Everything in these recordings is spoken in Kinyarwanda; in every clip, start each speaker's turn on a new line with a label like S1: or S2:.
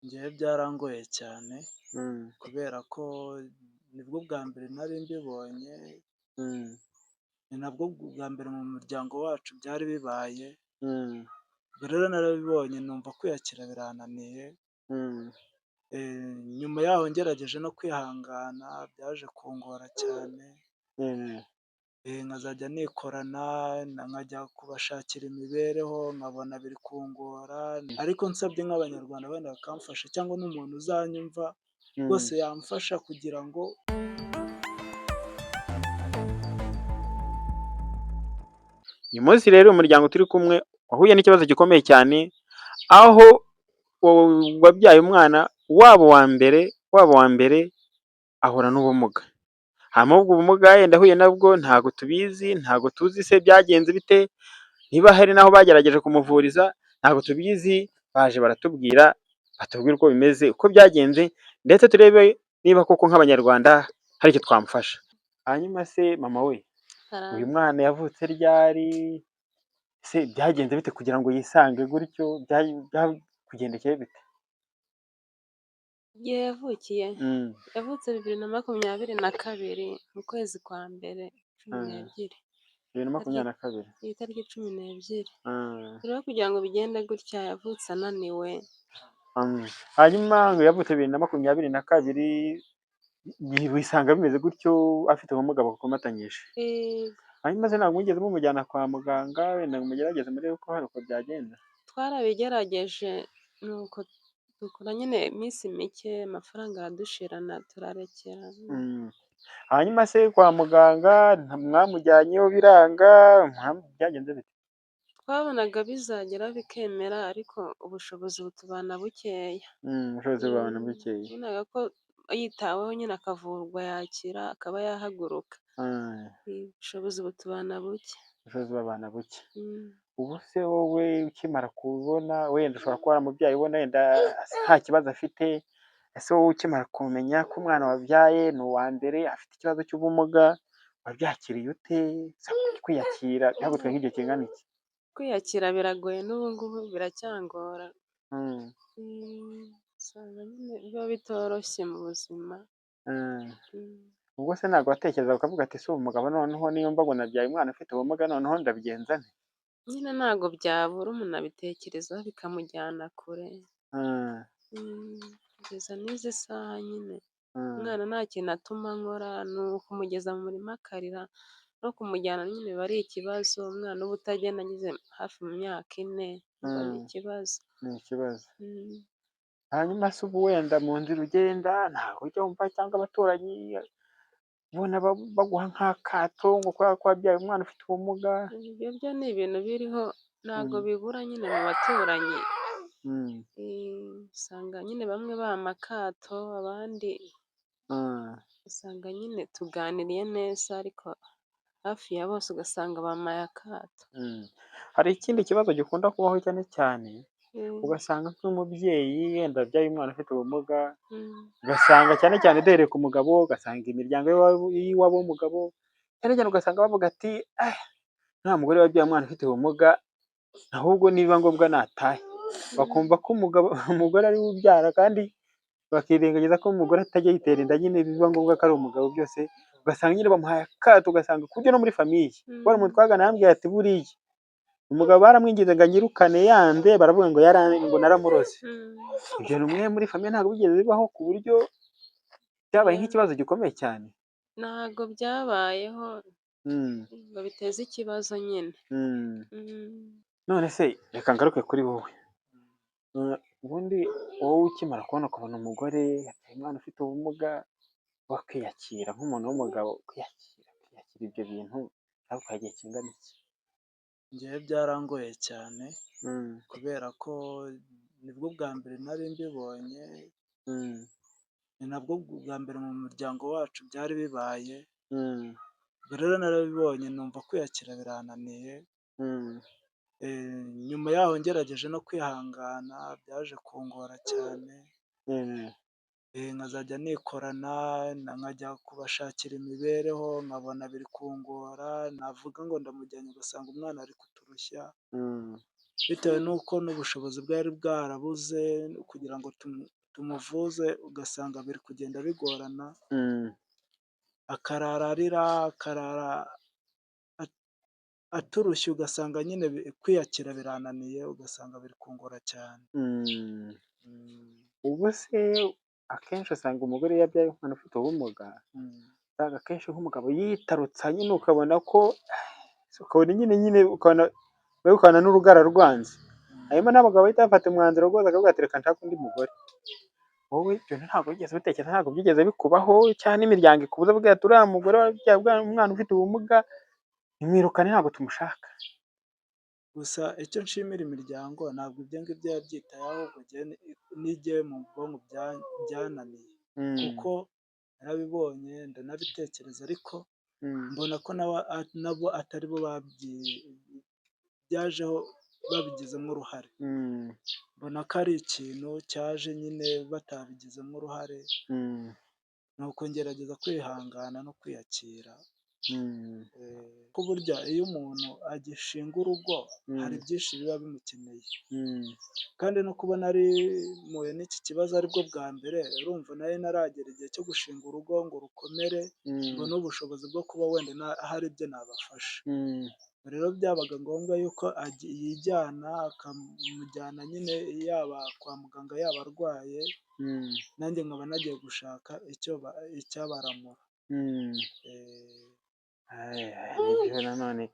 S1: Njyewe byarangoye cyane
S2: Mm,
S1: kubera ko nibwo bwa mbere nari mbibonye,
S2: mm,
S1: ni nabwo bwa mbere mu muryango wacu byari bibaye,
S2: mm,
S1: ubwo rero narabibonye numva kwiyakira birananiye,
S2: mm,
S1: nyuma yaho ngerageje no kwihangana byaje kungora cyane,
S2: mm.
S1: nkazajya nikorana nkajya kubashakira imibereho nkabona biri kungora, ariko nsabye nk'Abanyarwanda wenda bakamfasha cyangwa n'umuntu uzanyumva rwose
S2: Mm.
S1: yamfasha kugira ngo
S2: Uyu munsi rero umuryango turi kumwe wahuye n'ikibazo gikomeye cyane, aho wabyaye umwana wabo wa mbere ahura n'ubumuga. Hanyuma ubwo bumuga yenda ahuye nabwo ntago tubizi, ntago tuzi se byagenze bite, niba hari n'aho bagerageje kumuvuriza ntago tubizi, baje baratubwira batubwire uko bimeze, uko byagenze ndetse turebe niba koko nk'Abanyarwanda hari icyo twamufasha. Hanyuma se mama we, uyu
S3: Karame.
S2: mwana yavutse ryari? Se byagenze bite kugira ngo yisange gutyo? Byakugendekeye bite?
S3: Igihe yavukiye,
S2: Mm,
S3: yavutse 2022 mu kwezi kwa mbere cumi
S2: mm.
S3: n'ebyiri,
S2: bibiri na
S3: tariki
S2: makumyabiri na kabiri.
S3: itariki 12.
S2: Mm,
S3: Rero kugira ngo bigende gutya yavutse ananiwe.
S2: hanyuma ngo yavutse 2022, wisanga bimeze gutyo afite ubumuga bukomatanyije.
S3: Yego,
S2: Hanyuma se ntabwo mwigeze mumujyana kwa muganga wenda ngo mugerageze murebe ko hari uko byagenda?
S3: twarabigerageje nuko dukora nyine iminsi mike amafaranga aradushirana turarekera.
S2: Mm. Hanyuma se kwa muganga mwamujyanyeyo biranga, byagenze bite?
S3: Twabonaga bizagera bikemera ariko ubushobozi butubana bukeya.
S2: Ubushobozi bw'abantu bukeya.
S3: Wabonaga ko yitaweho nyine akavurwa yakira akaba yahaguruka.
S2: Mm,
S3: Ubushobozi butubana buke.
S2: ubushobozi bw'abantu buke.
S3: Mm.
S2: Ubu se wowe ukimara kubona wenda ushobora kuba waramubyaye ubona wenda nta kibazo afite, ese wowe ukimara kumenya ko umwana wabyaye ni uwa mbere afite ikibazo cy'ubumuga, wabyakiriye ute? Se kwiyakira byagutwaye nk'igihe kingana iki?
S3: Kwiyakira biragoye n'ubu ngubu biracyangora.
S2: Mm,
S3: Usanga nyine biba bitoroshye mu buzima.
S2: mm.
S3: Mm.
S2: Ubwo se ntabwo watekereza ukavuga ati si ubu umugabo noneho niyo mba ngo nabyaye umwana ufite ubumuga noneho ndabigenza nte?
S3: Nyine ntabwo byabura umuntu abitekerezaho bikamujyana kure.
S2: Mm,
S3: Kugeza n'izi saha nyine
S2: mm,
S3: umwana nta kintu atuma nkora, ni ukumugeza mu murima akarira no kumujyana nyine biba ari ikibazo, umwana uba utagenda ageze hafi mu myaka 4 biba ari
S2: mm.
S3: ikibazo.
S2: Ni ikibazo.
S3: Mm.
S2: Hanyuma se ubu wenda mu nzira ugenda ntaho ujya wumva cyangwa abaturanyi ubona baguha nk'akato ngo kubera ko wabyaye umwana ufite ubumuga?
S3: Ibyo byo ni ibintu biriho ntabwo
S2: Mm,
S3: bibura nyine mu baturanyi.
S2: mm,
S3: Usanga nyine bamwe bampa akato abandi
S2: mm,
S3: usanga nyine tuganiriye neza ariko hafi ya bose ugasanga bampaye akato.
S2: mm. Hari ikindi kibazo gikunda kubaho cyane cyane,
S3: Mm.
S2: ugasanga nk'umubyeyi yenda yabyaye umwana ufite ubumuga,
S3: Mm.
S2: ugasanga cyane cyane duhereye ku mugabo, ugasanga imiryango y'iwabo w'umugabo, cyane cyane ugasanga bavuga ati nta mugore wabyaye umwana ufite ubumuga, ahubwo nibiba ngombwa natahe. Bakumva ko umugore ari we ubyara kandi bakirengagiza ko umugore atajya yitera inda nyine biba ngombwa ko ari umugabo byose, ugasanga nyine bamuhaye akato, ugasanga ku buryo no muri famiye, kubera umuntu
S3: Mm.
S2: twaganiriye arambwira ati buriya umugabo baramwinginze ngo anyirukane yanze, baravuga ngo naramuroze.
S3: Mm.
S2: Ibyo bimwe muri famiye ntabwo bigeze bibaho ku buryo byabaye
S3: Oya,
S2: nk'ikibazo gikomeye cyane.
S3: ntago byabayeho
S2: Mm,
S3: ngo biteze ikibazo nyine.
S2: mm.
S3: Mm.
S2: None se reka ngaruke kuri wowe. Ubundi wowe ukimara kubona ukabona umugore yabyaye umwana ufite ubumuga, wakiyakira nk'umuntu w'umugabo, kwiyakira ibyo bintu byagutwaye igihe kingana iki?
S1: njyewe byarangoye cyane
S2: Mm,
S1: kubera ko nibwo bwa mbere nari mbibonye,
S2: mm,
S1: ni nabwo bwa mbere mu muryango wacu byari bibaye,
S2: mm,
S1: ubwo rero narabibonye numva kwiyakira birananiye,
S2: mm,
S1: nyuma yaho ngerageje no kwihangana byaje kungora cyane,
S2: mm,
S1: nkazajya nikorana nkajya kubashakira imibereho nkabona biri kungora, navuga ngo ndamujyanye ugasanga umwana ari kuturushya,
S2: mm.
S1: bitewe n'uko n'ubushobozi bwari bwarabuze kugira ngo tumuvuze, ugasanga biri kugenda bigorana, akarara arira, akarara aturushye, ugasanga nyine kwiyakira birananiye, ugasanga biri kungora cyane.
S2: Ubu se akenshi usanga umugore iyo yabyaye umwana ufite ubumuga, usanga akenshi nk'umugabo yitarutsa nyine ukabona ko ukabona nyine ukabona n'urugara rwanze, hanyuma n'abagabo bahita bafata umwanzuro rwose akavuga ati reka nshake undi mugore. Wowe ibyo ntabwo wigeze ubitekereza, ntabwo byigeze bikubaho cyangwa imiryango ikubuza avuga ati uriya mugore wabyaye umwana ufite ubumuga nimwirukane ntabwo tumushaka?
S1: Gusa icyo nshimira imiryango ntabwo ibyo ngibyo yabyitayeho, ahubwo n'igihe mu bwonko byananiye, kuko narabibonye ndanabitekereza, ariko mbona ko nabo atari bo byajeho babigizemo uruhare. Mbona ko ari ikintu cyaje nyine batabigizemo uruhare, nuko ngerageza kwihangana no kwiyakira. Ko burya iyo umuntu agishinga urugo hari byinshi biba bimukeneye, kandi no kubona ari muhuye n'iki kibazo aribwo bwa mbere, urumva nari naragera igihe cyo gushinga urugo ngo rukomere, mbone ubushobozi bwo kuba wenda hari ibyo nabafasha. Rero byabaga ngombwa yuko yijyana, akamujyana nyine yaba kwa muganga yaba arwaye, nanjye nkaba nagiye gushaka icyabaramura.
S2: Nibyo nanone,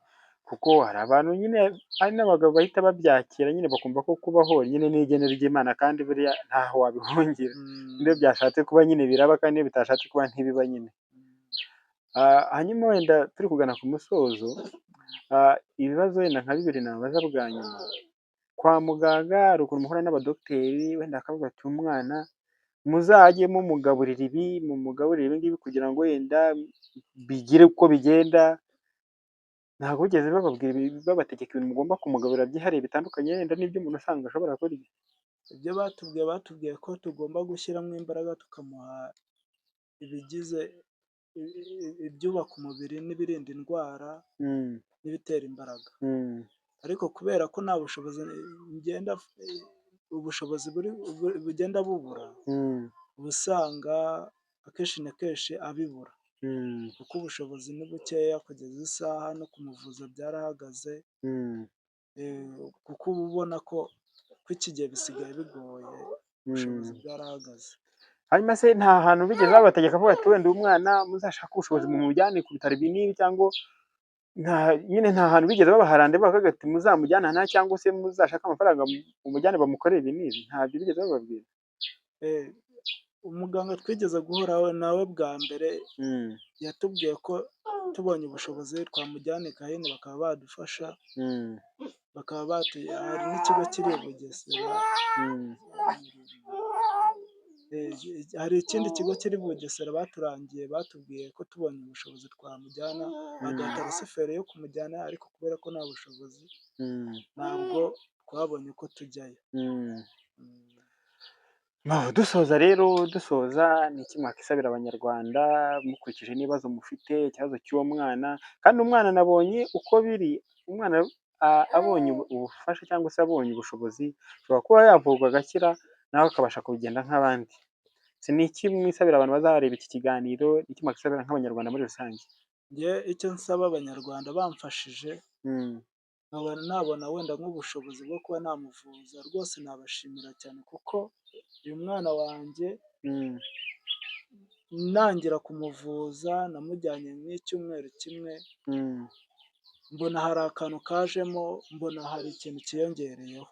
S2: kuko hari abantu nyine, hari n'abagabo bahita babyakira nyine bakumva ko kubaho nyine ni igeno ry'Imana, kandi buriya ntaho wabihungira, iyo byashatse kuba nyine biraba, kandi iyo bitashatse kuba ntibiba nyine. Hanyuma wenda turi kugana ku musozo, ibibazo wenda nka bibiri nabaza bwa nyuma. Kwa muganga hari ukuntu muhura n'abadogiteri, wenda bakavuga ati umwana muzajye mumugaburira ibi, mumugaburira ibi ngibi kugira ngo wenda bigire uko bigenda. Ntabwo bigeze babategeka ibintu mugomba kumugaburira byihariye bitandukanye wenda n'ibyo umuntu usanga ashobora kurya?
S1: Ibyo batubwiye ko tugomba gushyiramo imbaraga, tukamuha ibigize ibyubaka umubiri n'ibirinda indwara n'ibitera imbaraga, ariko kubera ko nta bushobozi ubushobozi bugenda bubura, uba usanga akenshi na kenshi abibura, kuko ubushobozi ni bukeya. Kugeza isaha no kumuvuza byarahagaze, kuko uba ubona ko iki gihe bisigaye bigoye, ubushobozi bwarahagaze.
S2: Hanyuma se nta hantu bigeze babategeka avuga ati wenda umwana muzashake ubushobozi mumujyane ku bitaro ibi n'ibi, cyangwa nyine nta hantu bigeze babaharande bakavuga ati muzamujyana aha cyangwa se muzashake amafaranga mumujyane bamukorere ibi n'ibi? Ntabyo bigeze bababwira?
S1: Umuganga twigeze guhuraho nawe bwa mbere yatubwiye ko tubonye ubushobozi twamujyana i Gahini bakaba badufasha, bakaba hari n'ikigo kiri i Bugesera, hari ikindi kigo kiri i Bugesera baturangiye, batubwiye ko tubonye ubushobozi twamujyana, baduha tarisiferi yo kumujyana, ariko kubera ko nta bushobozi ntabwo twabonye ko tujyayo.
S2: Dusoza rero, ni iki mwakisabira abanyarwanda mukurikije n'ibibazo mufite, ikibazo cy'uwo mwana? Kandi umwana nabonye uko biri, umwana abonye ubufasha cyangwa se abonye ubushobozi ashobora kuba yavurwa agakira, nawe akabasha kugenda nk'abandi. Ni iki mwisabira abantu bazareba iki kiganiro, ni iki mwakisabira nk'abanyarwanda muri rusange?
S1: Njye icyo nsaba abanyarwanda, bamfashije nkaba nabona wenda nk'ubushobozi bwo kuba namuvuza, rwose nabashimira cyane, kuko uyu mwana wanjye nangira kumuvuza namujyanye nk'icyumweru kimwe, mbona hari akantu kajemo, mbona hari ikintu cyiyongereyeho,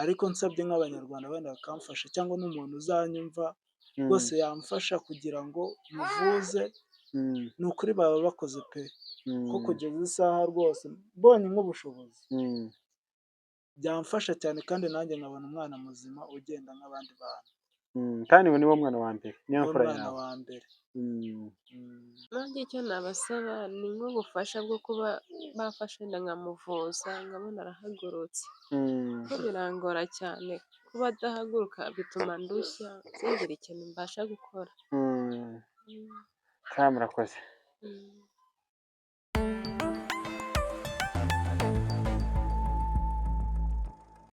S1: ariko nsabye nk'abanyarwanda wenda bakamfasha, cyangwa n'umuntu uzanyumva rwose yamfasha kugira ngo muvuze, ni ukuri baba bakoze pe, ko kugeza isaha rwose mbonye nk'ubushobozi byamfasha cyane, kandi nanjye nkabona umwana muzima ugenda nk'abandi bantu.
S2: Kandi ubu ni wo mwana wa mbere, niyo mfura yawe?
S1: Umwana wa mbere.
S3: Nanjye icyo nabasaba ni nk'ubufasha bwo kuba bafasha wenda nkamuvuza, nkabona arahagurutse, kuko birangora cyane kuba adahaguruka, bituma ndushya singire ikintu mbasha gukora.
S2: Murakoze.